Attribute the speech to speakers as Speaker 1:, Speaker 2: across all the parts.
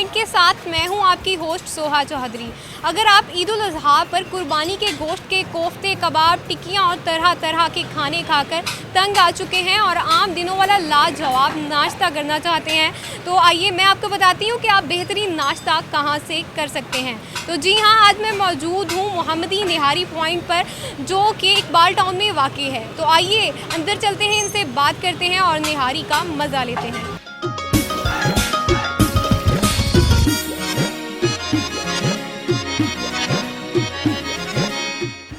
Speaker 1: Point के साथ मैं हूं आपकी होस्ट सोहा चौधरी। अगर आप ईद उल अज़हा पर कुर्बानी के गोश्त के कोफ्ते, कबाब, टिक्कियाँ और तरह तरह के खाने खाकर तंग आ चुके हैं और आम दिनों वाला लाजवाब नाश्ता करना चाहते हैं, तो आइए मैं आपको बताती हूँ कि आप बेहतरीन नाश्ता कहाँ से कर सकते हैं। तो जी हाँ, आज मैं मौजूद हूँ मोहम्मदी निहारी पॉइंट पर, जो कि इकबाल टाउन में वाक़ई है। तो आइए अंदर चलते हैं, इनसे बात करते हैं और निहारी का मज़ा लेते हैं।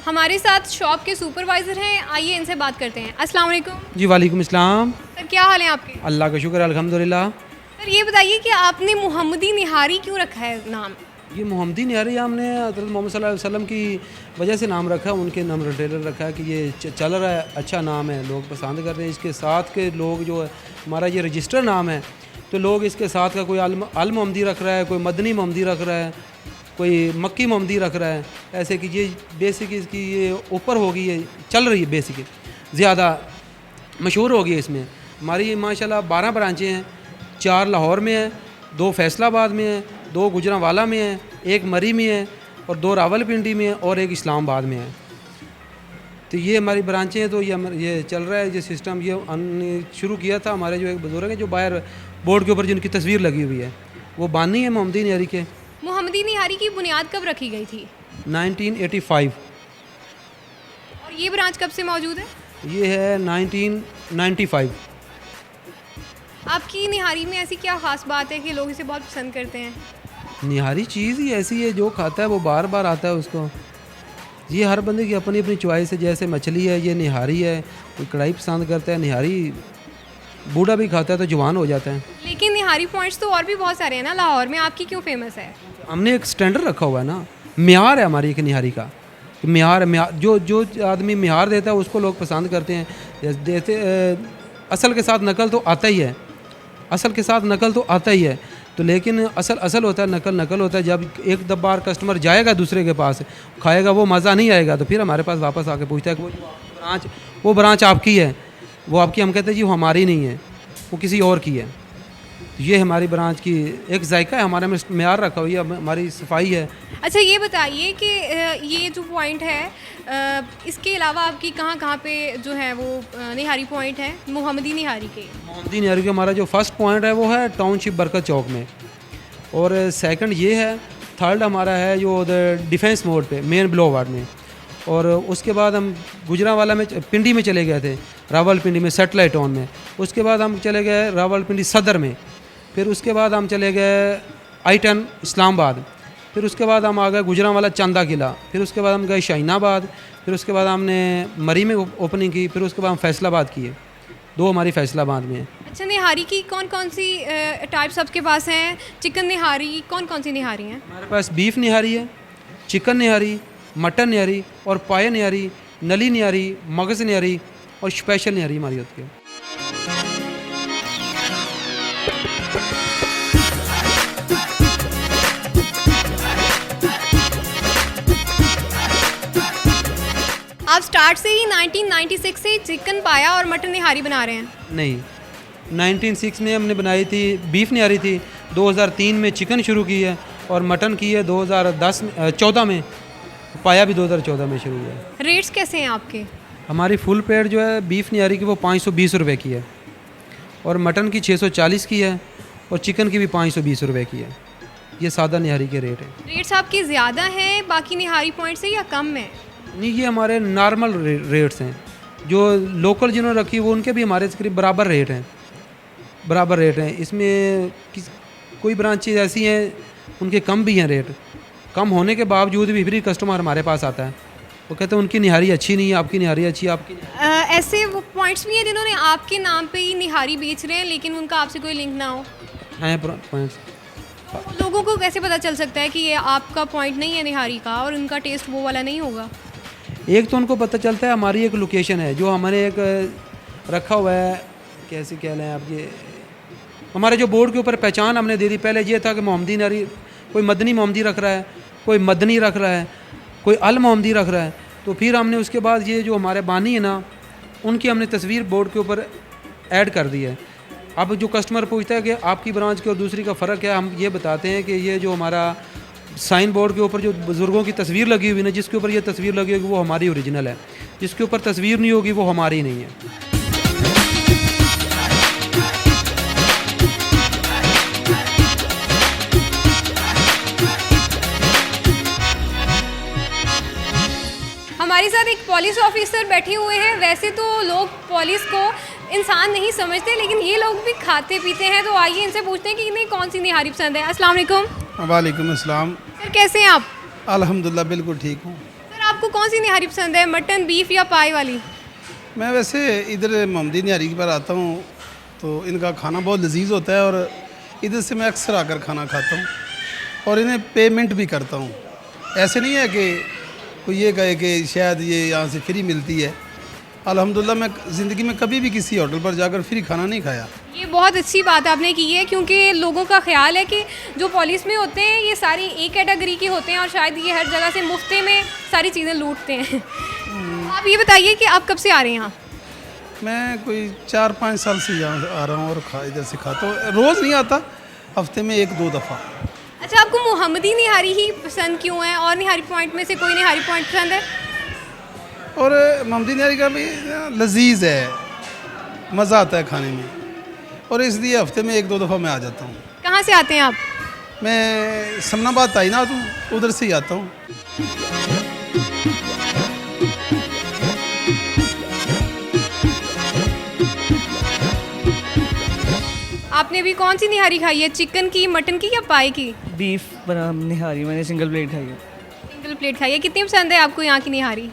Speaker 1: हमारे साथ शॉप के सुपरवाइज़र हैं, आइए इनसे बात करते हैं। अस्सलाम वालेकुम।
Speaker 2: जी वालेकुम इस्लाम।
Speaker 1: सर, क्या हाल है आपके?
Speaker 2: अल्लाह का शुक्र अल्हम्दुलिल्लाह।
Speaker 1: सर, ये बताइए कि आपने मोहम्मदी निहारी क्यों रखा है नाम?
Speaker 2: ये मोहम्मदी निहारी हमने हज़रत मोहम्मद सल्लल्लाहु अलैहि वसल्लम की वजह से नाम रखा है, उनके नाम रिटेलर रखा है कि ये चल रहा है, अच्छा नाम है, लोग पसंद कर रहे हैं। इसके साथ के लोग जो है, हमारा ये रजिस्टर नाम है, तो लोग इसके साथ का कोई अल मोहम्मदी रख रहा है, कोई मदनी मोहम्मदी रख रहा है, कोई मक्की मोहम्मदी रख रहा है। ऐसे कि ये बेसिक इसकी ये ऊपर होगी, ये चल रही है, बेसिक ज़्यादा मशहूर होगी। इसमें हमारी माशाल्लाह 12 ब्रांचें हैं, 4 लाहौर में है, 2 फैसलाबाद में है, 2 गुजरांवाला में है, 1 मरी में है और 2 रावलपिंडी में है और 1 इस्लामाबाद में है। तो ये हमारी ब्रांचें हैं। तो ये चल रहा है, ये सिस्टम ये शुरू किया था हमारे जो एक बुजुर्ग हैं, जो बाहर बोर्ड के ऊपर जिनकी तस्वीर लगी हुई है, वो बानी है मोहम्मदी निहारी के।
Speaker 1: मोहम्मदी निहारी की बुनियाद कब रखी गई थी?
Speaker 2: 1985।
Speaker 1: और ये ब्रांच कब से मौजूद है?
Speaker 2: ये है 1995।
Speaker 1: आपकी निहारी में ऐसी क्या ख़ास बात है कि लोग इसे बहुत पसंद करते हैं?
Speaker 2: निहारी चीज़ ही ऐसी है, जो खाता है वो बार बार आता है उसको। ये हर बंदे की अपनी अपनी चॉइस है। जैसे मछली है, ये निहारी है, कोई कढ़ाई पसंद करता है, निहारी बूढ़ा भी खाता है तो जवान हो जाता है।
Speaker 1: लेकिन निहारी पॉइंट्स तो और भी बहुत सारे हैं ना लाहौर में, आपकी क्यों फेमस है?
Speaker 2: हमने एक स्टैंडर्ड रखा हुआ है ना, म्यार है हमारी एक निहारी का। म्यार जो आदमी म्यार देता है उसको लोग पसंद करते हैं। जैसे असल के साथ नकल तो आता ही है, असल के साथ नकल तो आता ही है, तो लेकिन असल होता है, नकल होता है। जब एक बार कस्टमर जाएगा दूसरे के पास, खाएगा, वो मज़ा नहीं आएगा, तो फिर हमारे पास वापस आके पूछता है कि वो ब्रांच आपकी है, वो आपकी। हम कहते हैं जी वो हमारी नहीं है, वो किसी और की है। ये हमारी ब्रांच की एक जायका है, हमारे में म्यार रखा हुआ है, हमारी सफाई है।
Speaker 1: अच्छा, ये बताइए कि ये जो पॉइंट है, इसके अलावा आपकी कहाँ कहाँ पे जो है वो निहारी पॉइंट है मोहम्मदी निहारी के?
Speaker 2: मोहम्मदी निहारी के हमारा जो फर्स्ट पॉइंट है वो है टाउनशिप बरकत चौक में, और सेकंड ये है, थर्ड हमारा है जो डिफेंस मोड पे मेन बुलेवार्ड में, और उसके बाद हम गुजरांवाला में पिंडी में चले गए थे, रावलपिंडी में सेटेलाइट टाउन में। उसके बाद हम चले गए रावलपिंडी सदर में, फिर उसके बाद हम चले गए I-10 इस्लामाबाद, फिर उसके बाद हम आ गए गुजरांवाला चंदा किला, फिर उसके बाद हम गए शाहीनाबाद, फिर उसके बाद हमने मरी में ओपनिंग की, फिर उसके बाद हम फैसलाबाद किए। 2 हमारी फैसलाबाद में है।
Speaker 1: अच्छा, निहारी की कौन कौन सी टाइप्स आपके पास हैं? चिकन निहारी, कौन कौन सी निहारी हैं?
Speaker 2: हमारे पास बीफ निहारी है, चिकन निहारी, मटन निहारी और पाए निहारी, नली निहारी, मगज़ निहारी और स्पेशल निहारी हमारी होती है।
Speaker 1: आप स्टार्ट से ही 1996 से चिकन पाया और मटन निहारी बना रहे हैं?
Speaker 2: नहीं, 1996 में हमने बनाई थी, बीफ निहारी थी। 2003 में चिकन शुरू की है और मटन की है 2014 में, पाया भी 2014 में शुरू हुआ है।
Speaker 1: रेट्स कैसे हैं आपके?
Speaker 2: हमारी फुल प्लेट जो है बीफ निहारी की वो 520 रुपये की है, और मटन की 640 की है, और चिकन की भी 520 रुपये की है। ये सादा निहारी के रेट है।
Speaker 1: रेट्स आपके ज़्यादा हैं बाकी निहारी पॉइंट से या कम है?
Speaker 2: नहीं, ये हमारे नॉर्मल रेट्स हैं। जो लोकल जिन्होंने रखी वो उनके भी हमारे से करीब बराबर रेट हैं। इसमें कोई ब्रांचेज ऐसी हैं उनके कम भी हैं रेट। कम होने के बावजूद भी फिर कस्टमर हमारे पास आता है, वो कहते हैं उनकी निहारी अच्छी नहीं है, आपकी निहारी अच्छी है, आपकी।
Speaker 1: ऐसे वो पॉइंट्स भी हैं जिन्होंने आपके नाम पे ही निहारी बेच रहे हैं लेकिन उनका आपसे कोई लिंक ना हो?
Speaker 2: हैं पॉइंट्स।
Speaker 1: लोगों को कैसे पता चल सकता है कि ये आपका पॉइंट नहीं है निहारी का और उनका टेस्ट वो वाला नहीं होगा?
Speaker 2: एक तो उनको पता चलता है, हमारी एक लोकेशन है जो हमने एक रखा हुआ है, कैसे कह लें आप, ये हमारे जो बोर्ड के ऊपर पहचान हमने दे दी। पहले ये था कि मोहम्मदी निहारी, कोई मदनी मोहम्मदी रख रहा है, कोई मदनी रख रहा है, कोई अल मोहम्मदी रख रहा है। तो फिर हमने उसके बाद ये जो हमारे बानी है ना, उनकी हमने तस्वीर बोर्ड के ऊपर ऐड कर दी है। अब जो कस्टमर पूछता है कि आपकी ब्रांच की और दूसरी का फ़र्क है, हम ये बताते हैं कि ये जो हमारा साइन बोर्ड के ऊपर जो बुज़ुर्गों की तस्वीर लगी हुई है ना, जिसके ऊपर ये तस्वीर लगी होगी वो हमारी ओरिजिनल है, जिसके ऊपर तस्वीर नहीं होगी वो हमारी नहीं है।
Speaker 1: हमारे साथ एक पुलिस ऑफिसर बैठे हुए हैं। वैसे तो लोग पुलिस को इंसान नहीं समझते, लेकिन ये लोग भी खाते पीते हैं, तो आइए इनसे पूछते हैं कि इन्हें कौन सी निहारी पसंद है। अस्सलाम वालेकुम।
Speaker 3: वालेकुम अस्सलाम।
Speaker 1: सर कैसे हैं आप?
Speaker 3: अल्हम्दुलिल्लाह बिल्कुल ठीक हूँ।
Speaker 1: सर आपको कौन सी निहारी पसंद है, मटन, बीफ या पाई वाली?
Speaker 3: मैं वैसे इधर मोहम्मदी निहारी पर आता हूँ तो इनका खाना बहुत लजीज होता है और इधर से मैं अक्सर आकर खाना खाता हूँ और इन्हें पेमेंट भी करता हूँ। ऐसे नहीं है कि कोई ये कहे कि शायद ये यहाँ से फ्री मिलती है। अल्हम्दुलिल्लाह मैं ज़िंदगी में कभी भी किसी होटल पर जाकर फ्री खाना नहीं खाया।
Speaker 1: ये बहुत अच्छी बात आपने की है, क्योंकि लोगों का ख्याल है कि जो पुलिस में होते हैं ये सारी एक कैटेगरी के होते हैं और शायद ये हर जगह से मुफ्ते में सारी चीज़ें लूटते हैं। आप ये बताइए कि आप कब से आ रहे हैं यहाँ?
Speaker 3: मैं कोई 4-5 साल से यहाँ आ रहा हूँ और इधर से खाता हूँ। रोज़ नहीं आता, हफ्ते में 1-2 दफ़ा।
Speaker 1: अच्छा, आपको मोहम्मदी निहारी ही पसंद क्यों है और निहारी पॉइंट में से कोई निहारी पॉइंट पसंद है?
Speaker 3: और मोहम्मदी निहारी का भी लजीज है, मज़ा आता है खाने में और इसलिए हफ्ते में 1-2 दफ़ा मैं आ जाता हूँ।
Speaker 1: कहाँ से आते हैं आप?
Speaker 3: मैं समनाबाद ताइनात हूँ, उधर से ही आता हूँ।
Speaker 1: आपने भी कौन सी निहारी खाई है, चिकन की, मटन की या पाई की?
Speaker 4: बीफ बना निहारी मैंने सिंगल प्लेट खाई है।
Speaker 1: सिंगल प्लेट खाई है। कितनी पसंद है आपको यहाँ की निहारी?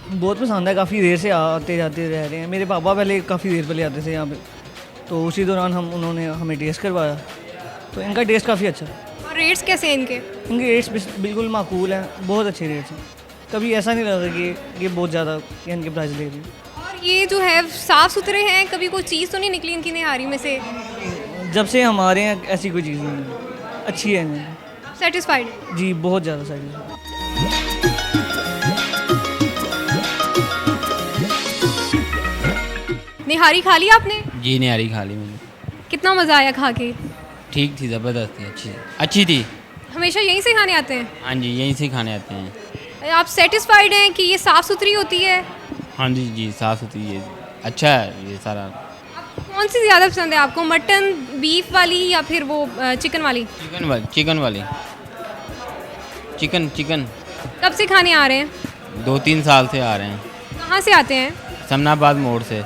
Speaker 4: बहुत पसंद है, काफ़ी देर से आते जाते रह रहे हैं। मेरे पापा पहले काफ़ी देर पहले आते थे यहाँ पे, तो उसी दौरान उन्होंने हमें टेस्ट करवाया, तो इनका टेस्ट काफ़ी अच्छा है।
Speaker 1: और रेट्स कैसे हैं इनके?
Speaker 4: इनके रेट्स बिल्कुल माकूल हैं, बहुत अच्छे रेट्स हैं। कभी ऐसा नहीं लगा कि ये बहुत ज़्यादा इनके प्राइस ले रही है।
Speaker 1: और ये जो है साफ़ सुथरे हैं, कभी कोई चीज़ तो नहीं निकली इनकी निहारी में से?
Speaker 4: जब से हमारे यहाँ ऐसी कोई चीज़ नहीं है, अच्छी है इन्हें।
Speaker 1: सेटिस्फाइड?
Speaker 4: जी बहुत ज़्यादा सेटिस्फाइड।
Speaker 1: निहारी खा ली आपने?
Speaker 5: जी निहारी खा ली मैंने।
Speaker 1: कितना मज़ा आया खा के?
Speaker 5: ठीक थी, ज़बरदस्त थी, अच्छी थी।
Speaker 1: हमेशा यहीं से खाने आते हैं?
Speaker 5: हाँ जी, यहीं से खाने आते हैं।
Speaker 1: आप सेटिस्फाइड हैं कि ये साफ़ सुथरी होती है?
Speaker 5: हाँ जी जी, साफ़ सुथरी है, अच्छा है ये सारा।
Speaker 1: कौन सी ज़्यादा पसंद है आपको, मटन बीफ वाली या फिर वो चिकन वाली?
Speaker 5: चिकन वाली। चिकन।
Speaker 1: कब से खाने आ रहे हैं?
Speaker 5: 2-3 साल से आ रहे हैं।
Speaker 1: कहाँ से आते हैं?
Speaker 5: समनाबाद मोड़ से।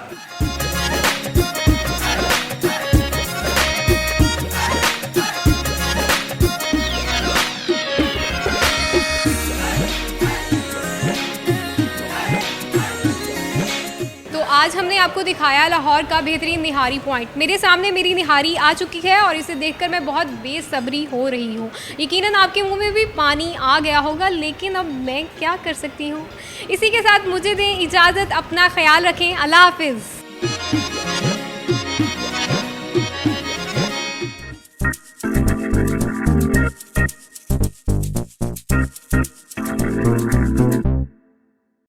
Speaker 1: आज हमने आपको दिखाया लाहौर का बेहतरीन निहारी पॉइंट। मेरे सामने मेरी निहारी आ चुकी है और इसे देखकर मैं बहुत बेसब्री हो रही हूँ। यकीनन आपके मुंह में भी पानी आ गया होगा, लेकिन अब मैं क्या कर सकती हूँ। इसी के साथ मुझे दें इजाज़त, अपना ख्याल रखें, अल्लाह हाफिज़।